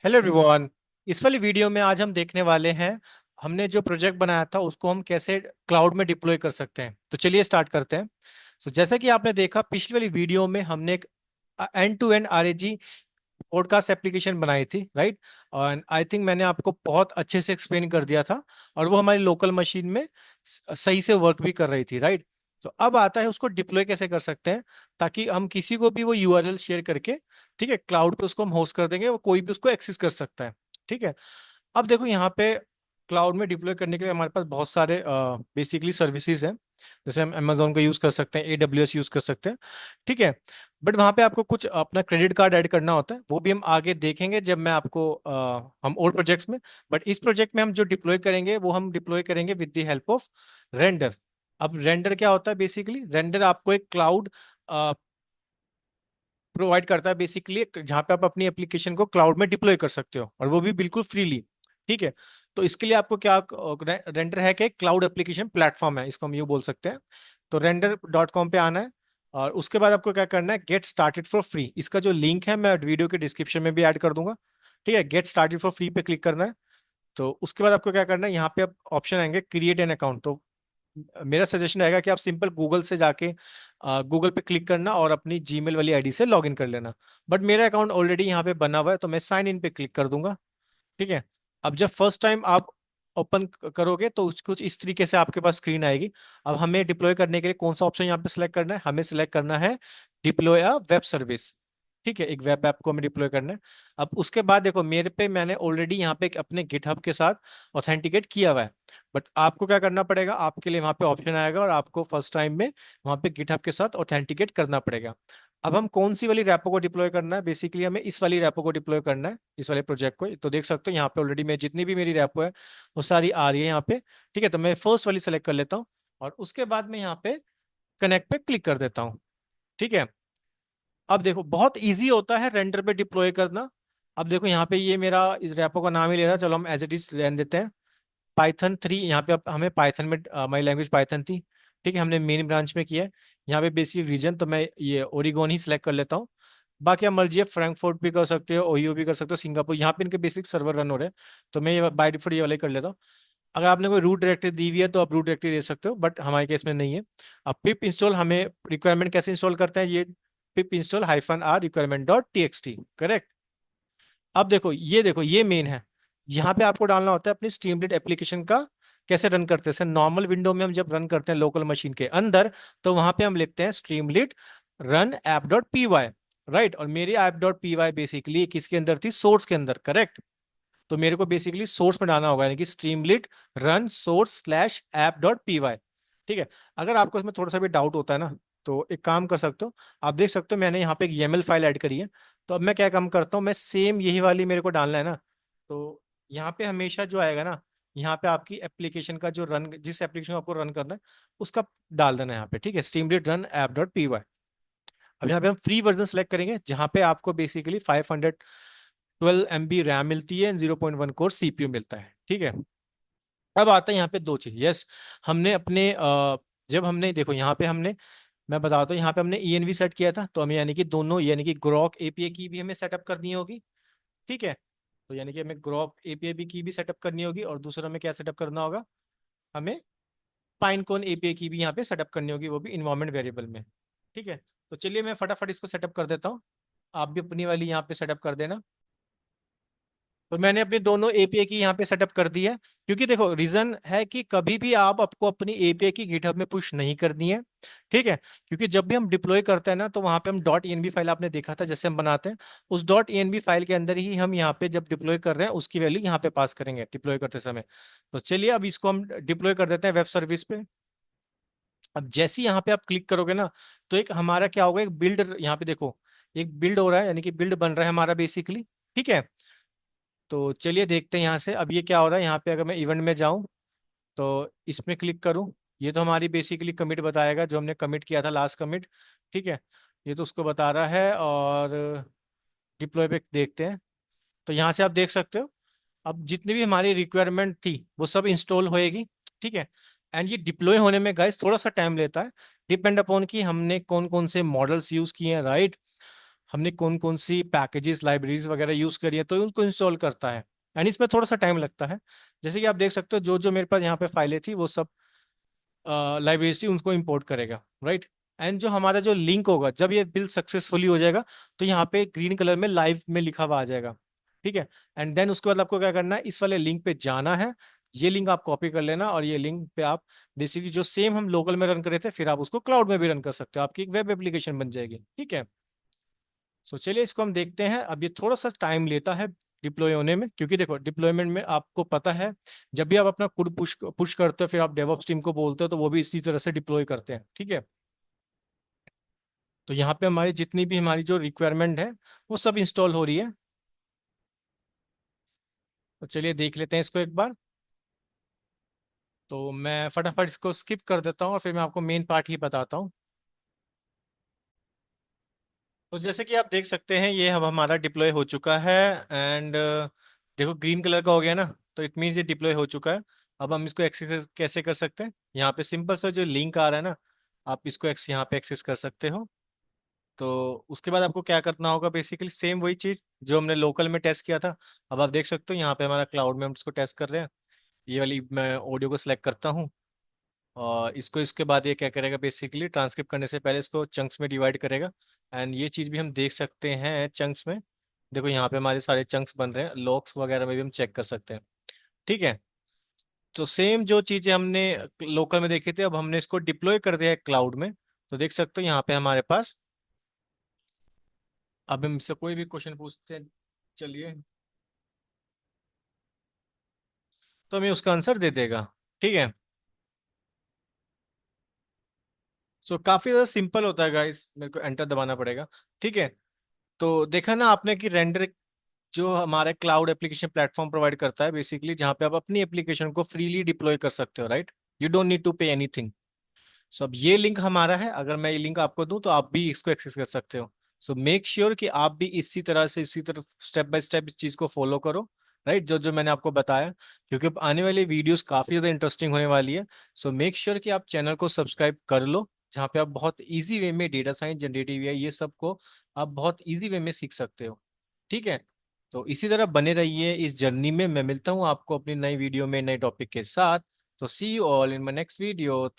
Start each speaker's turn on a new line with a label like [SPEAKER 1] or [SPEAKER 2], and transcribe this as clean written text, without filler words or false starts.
[SPEAKER 1] Hello everyone. इस वाली video में आज हम देखने वाले हैं हमने जो प्रोजेक्ट बनाया था उसको हम कैसे क्लाउड में डिप्लॉय कर सकते हैं। तो चलिए स्टार्ट करते हैं। जैसा कि आपने देखा पिछली वाली वीडियो में हमने एक end to end RAG podcast application बनाई थी, राइट। और आई थिंक मैंने आपको बहुत अच्छे से एक्सप्लेन कर दिया था और वो हमारी लोकल मशीन में सही से वर्क भी कर रही थी, राइट। तो अब आता है उसको डिप्लॉय कैसे कर सकते हैं ताकि हम किसी को भी वो यूआरएल शेयर करके, ठीक है, क्लाउड पे उसको हम होस्ट कर देंगे, वो कोई भी उसको एक्सेस कर सकता है। ठीक है। अब देखो यहाँ पे क्लाउड में डिप्लॉय करने के लिए हमारे पास बहुत सारे बेसिकली सर्विसेज हैं। जैसे हम अमेजोन का यूज कर सकते हैं, एडब्ल्यूएस यूज कर सकते हैं, ठीक है। बट वहाँ पे आपको कुछ अपना क्रेडिट कार्ड ऐड करना होता है, वो भी हम आगे देखेंगे जब मैं आपको हम और प्रोजेक्ट्स में। बट इस प्रोजेक्ट में हम जो डिप्लॉय करेंगे वो हम डिप्लॉय करेंगे with the help of render. अब रेंडर क्या होता है? बेसिकली रेंडर आपको एक क्लाउड प्रोवाइड करता है, बेसिकली जहाँ पे आप अपनी एप्लीकेशन को क्लाउड में डिप्लॉय कर सकते हो और वो भी बिल्कुल फ्रीली। ठीक है। तो इसके लिए आपको क्या, रेंडर है कि क्लाउड एप्लीकेशन प्लेटफॉर्म है, इसको हम यूँ बोल सकते हैं। तो render.com पे आना है और उसके बाद आपको क्या करना है, गेट स्टार्टेड फॉर फ्री। इसका जो लिंक है मैं वीडियो के डिस्क्रिप्शन में भी ऐड कर दूंगा। ठीक है, गेट स्टार्टेड फॉर फ्री पे क्लिक करना है। तो उसके बाद आपको क्या करना है, यहाँ पे आप ऑप्शन आएंगे क्रिएट एन अकाउंट। तो मेरा सजेशन रहेगा कि आप सिंपल गूगल से जाके गूगल पे क्लिक करना और अपनी जीमेल वाली आईडी से लॉगिन कर लेना। बट मेरा अकाउंट ऑलरेडी यहाँ पे बना हुआ है तो मैं साइन इन पे क्लिक कर दूंगा। ठीक है। अब जब फर्स्ट टाइम आप ओपन करोगे तो कुछ इस तरीके से आपके पास स्क्रीन आएगी। अब हमें डिप्लॉय करने के लिए कौन सा ऑप्शन यहाँ पे सिलेक्ट करना है? हमें सिलेक्ट करना है डिप्लॉय अ वेब सर्विस। ठीक है, एक वेब ऐप को हमें डिप्लॉय करना है। अब उसके बाद देखो मेरे पे मैंने ऑलरेडी यहाँ पे अपने गिटहब के साथ ऑथेंटिकेट किया हुआ है। बट आपको क्या करना पड़ेगा, आपके लिए वहाँ पे ऑप्शन आएगा और आपको फर्स्ट टाइम में वहाँ पे गिटहब के साथ ऑथेंटिकेट करना पड़ेगा। अब हम कौन सी वाली रैपो को डिप्लॉय करना है? बेसिकली हमें इस वाली रैपो को डिप्लॉय करना है, इस वाले प्रोजेक्ट को। तो देख सकते हो यहाँ पे ऑलरेडी मैं जितनी भी मेरी रैपो है वो सारी आ रही है यहाँ पे। ठीक है, तो मैं फर्स्ट वाली सेलेक्ट कर लेता हूँ और उसके बाद मैं यहाँ पे कनेक्ट पे क्लिक कर देता हूँ। ठीक है। अब देखो बहुत इजी होता है रेंडर पे डिप्लॉय करना। अब देखो यहाँ पे ये मेरा इस रैपो का नाम ही ले रहा है, चलो हम एज इट इज रहने देते हैं। पाइथन 3 यहाँ पे, अब हमें पाइथन में हमारी लैंग्वेज पाइथन थी। ठीक है, हमने मेन ब्रांच में किया है। यहाँ पे बेसिक रीजन तो मैं ये ओरिगोन ही सिलेक्ट कर लेता हूँ। बाकी आप मर्जी है फ्रैंकफर्ट भी कर सकते हो, ओहियो भी कर सकते हो, सिंगापुर, यहाँ पे इनके बेसिक सर्वर रन हो रहे हैं। तो मैं ये बाय डिफॉल्ट ये वाला ही कर लेता हूँ। अगर आपने कोई रूट डायरेक्टरी दी हुई है तो आप रूट डायरेक्टरी दे सकते हो, बट हमारे केस में नहीं है। अब पिप इंस्टॉल हमें रिक्वायरमेंट कैसे इंस्टॉल करते हैं, ये पिप इंस्टॉल -r requirement.txt, करेक्ट। अब देखो ये मेन है। यहाँ पे आपको डालना होता है अपनी स्ट्रीमलीट एप्लीकेशन का कैसे रन करते हैं। जैसे नॉर्मल विंडो में हम जब रन करते हैं लोकल मशीन के अंदर, तो वहां पे हम लिखते हैं स्ट्रीमलीट रन app.py, राइट। और मेरी app.py बेसिकली किसके अंदर थी? सोर्स के अंदर, करेक्ट। तो मेरे को बेसिकली सोर्स में डालना होगा, यानी कि स्ट्रीमलीट रन source/app.py। ठीक है। अगर आपको इसमें थोड़ा सा भी डाउट होता है ना, तो एक काम कर सकते हो। आप देख सकते हो मैंने यहाँ पे एक YAML फाइल ऐड करी है। तो अब मैं क्या काम करता हूँ, मैं सेम यही वाली मेरे को डालना है ना। तो यहाँ पे हमेशा जो आएगा ना, यहाँ पे आपकी एप्लीकेशन का जो रन, जिस एप्लीकेशन को आपको रन करना है उसका डाल देना है यहाँ पे। ठीक है, स्ट्रीमलीट रन app.py। अब यहाँ पे हम फ्री वर्जन सेलेक्ट करेंगे जहाँ पे आपको बेसिकली 512 MB रैम मिलती है, 0.1 कोर सीपीयू मिलता है। ठीक है। अब आता है यहाँ पे दो चीज। यस, हमने अपने जब हमने देखो यहाँ पे हमने, मैं बताता हूँ, यहाँ पे हमने ENV सेट किया था, तो हमें यानी कि दोनों, यानी कि ग्रॉक एपीआई की भी हमें सेटअप करनी होगी। ठीक है। तो यानी कि हमें ग्रॉक एपीआई भी की भी सेटअप करनी होगी और दूसरा हमें क्या सेटअप करना होगा, हमें पाइनकोन एपीआई की भी यहाँ पे सेटअप करनी होगी, वो भी इन्वायरमेंट वेरिएबल में। ठीक है। तो चलिए मैं फटाफट इसको सेटअप कर देता हूँ, आप भी अपनी वाली यहाँ पे सेटअप कर देना। तो मैंने अपनी दोनों एपीआई की यहाँ पे सेटअप कर दी है। क्योंकि देखो रीजन है कि कभी भी आप आपको अपनी एपीआई की गिटहब में पुश नहीं करनी है। ठीक है। क्योंकि जब भी हम डिप्लॉय करते हैं ना, तो वहां पे हम .env फाइल, आपने देखा था जैसे हम बनाते हैं, उस .env फाइल के अंदर ही हम यहाँ पे जब डिप्लॉय कर रहे हैं उसकी वैल्यू यहाँ पे पास करेंगे डिप्लॉय करते समय। तो चलिए अब इसको हम डिप्लॉय कर देते हैं वेब सर्विस पे। अब जैसे ही यहाँ पे आप क्लिक करोगे ना, तो एक हमारा क्या होगा, एक बिल्ड, यहाँ पे देखो एक बिल्ड हो रहा है, यानी कि बिल्ड बन रहा है हमारा बेसिकली। ठीक है। तो चलिए देखते हैं यहाँ से अब ये क्या हो रहा है। यहाँ पे अगर मैं इवेंट में जाऊँ तो इसमें क्लिक करूँ, ये तो हमारी बेसिकली कमिट बताएगा जो हमने कमिट किया था, लास्ट कमिट। ठीक है, ये तो उसको बता रहा है। और डिप्लॉय पे देखते हैं, तो यहाँ से आप देख सकते हो अब जितनी भी हमारी रिक्वायरमेंट थी वो सब इंस्टॉल होएगी। ठीक है। एंड ये डिप्लॉय होने में गाइस थोड़ा सा टाइम लेता है, डिपेंड अपॉन कि हमने कौन कौन से मॉडल्स यूज किए हैं, राइट। हमने कौन कौन सी पैकेजेस लाइब्रेरीज वगैरह यूज करी है, तो उनको इंस्टॉल करता है। एंड इसमें थोड़ा सा टाइम लगता है। जैसे कि आप देख सकते हो, जो जो मेरे पास यहाँ पे फाइलें थी वो सब लाइब्रेरी उनको इंपोर्ट करेगा, राइट। एंड जो हमारा जो लिंक होगा, जब ये बिल सक्सेसफुली हो जाएगा, तो यहाँ पे ग्रीन कलर में लाइव में लिखा हुआ आ जाएगा, ठीक है। एंड देन उसके बाद आपको क्या करना है, इस वाले लिंक पे जाना है। ये लिंक आप कॉपी कर लेना, और ये लिंक पे आप बेसिकली जो सेम हम लोकल में रन कर रहे थे, फिर आप उसको क्लाउड में भी रन कर सकते हो, आपकी एक वेब एप्लीकेशन बन जाएगी, ठीक है। सो चलिए इसको हम देखते हैं। अब ये थोड़ा सा टाइम लेता है डिप्लॉय होने में, क्योंकि देखो डिप्लॉयमेंट में आपको पता है, जब भी आप अपना कोड पुश पुश करते हो, फिर आप डेवऑप्स टीम को बोलते हो, तो वो भी इसी तरह से डिप्लॉय करते हैं, ठीक है। तो यहाँ पे हमारी जितनी भी हमारी जो रिक्वायरमेंट है, वो सब इंस्टॉल हो रही है। तो चलिए देख लेते हैं इसको एक बार। तो मैं फटाफट इसको स्किप कर देता हूँ, और फिर मैं आपको मेन पार्ट ही बताता हूँ। तो जैसे कि आप देख सकते हैं, ये अब हमारा डिप्लॉय हो चुका है। एंड देखो ग्रीन कलर का हो गया ना, तो इट मीन्स ये डिप्लॉय हो चुका है। अब हम इसको एक्सेस कैसे कर सकते हैं, यहाँ पे सिंपल सा जो लिंक आ रहा है ना, आप इसको यहाँ पे एक्सेस कर सकते हो। तो उसके बाद आपको क्या करना होगा, बेसिकली सेम वही चीज़ जो हमने लोकल में टेस्ट किया था। अब आप देख सकते हो यहाँ पे हमारा क्लाउड में हम इसको टेस्ट कर रहे हैं। ये वाली मैं ऑडियो को सिलेक्ट करता हूँ, और इसको इसके बाद ये क्या करेगा, बेसिकली ट्रांसक्रिप्ट करने से पहले इसको चंक्स में डिवाइड करेगा। एंड ये चीज़ भी हम देख सकते हैं चंक्स में। देखो यहाँ पे हमारे सारे चंक्स बन रहे हैं, लॉक्स वगैरह में भी हम चेक कर सकते हैं, ठीक है। तो सेम जो चीज़ें हमने लोकल में देखी थी, अब हमने इसको डिप्लॉय कर दिया है क्लाउड में। तो देख सकते हो यहाँ पे हमारे पास, अब हम इससे कोई भी क्वेश्चन पूछते हैं, चलिए, तो हमें उसका आंसर दे देगा, ठीक है। सो काफी ज्यादा सिंपल होता है गाइस, मेरे को एंटर दबाना पड़ेगा, ठीक है। तो देखा ना आपने कि रेंडर जो हमारे क्लाउड एप्लीकेशन प्लेटफॉर्म प्रोवाइड करता है, बेसिकली जहाँ पे आप अपनी एप्लीकेशन को फ्रीली डिप्लॉय कर सकते हो, right. You don't need to pay anything. So अब ये लिंक हमारा है, अगर मैं ये लिंक आपको दूं, तो आप भी इसको एक्सेस कर सकते हो। सो मेक श्योर कि आप भी इसी तरह स्टेप बाय स्टेप इस चीज को फॉलो करो, राइट, जो जो मैंने आपको बताया, क्योंकि अब आने वाली वीडियोस काफी ज्यादा इंटरेस्टिंग होने वाली है। सो मेक श्योर कि आप चैनल को सब्सक्राइब कर लो, जहाँ पे आप बहुत इजी वे में डेटा साइंस, जनरेटिव एआई, ये सब को आप बहुत इजी वे में सीख सकते हो, ठीक है। तो इसी तरह बने रहिए इस जर्नी में। मैं मिलता हूँ आपको अपनी नई वीडियो में नए टॉपिक के साथ। तो see you all in my next video. Thank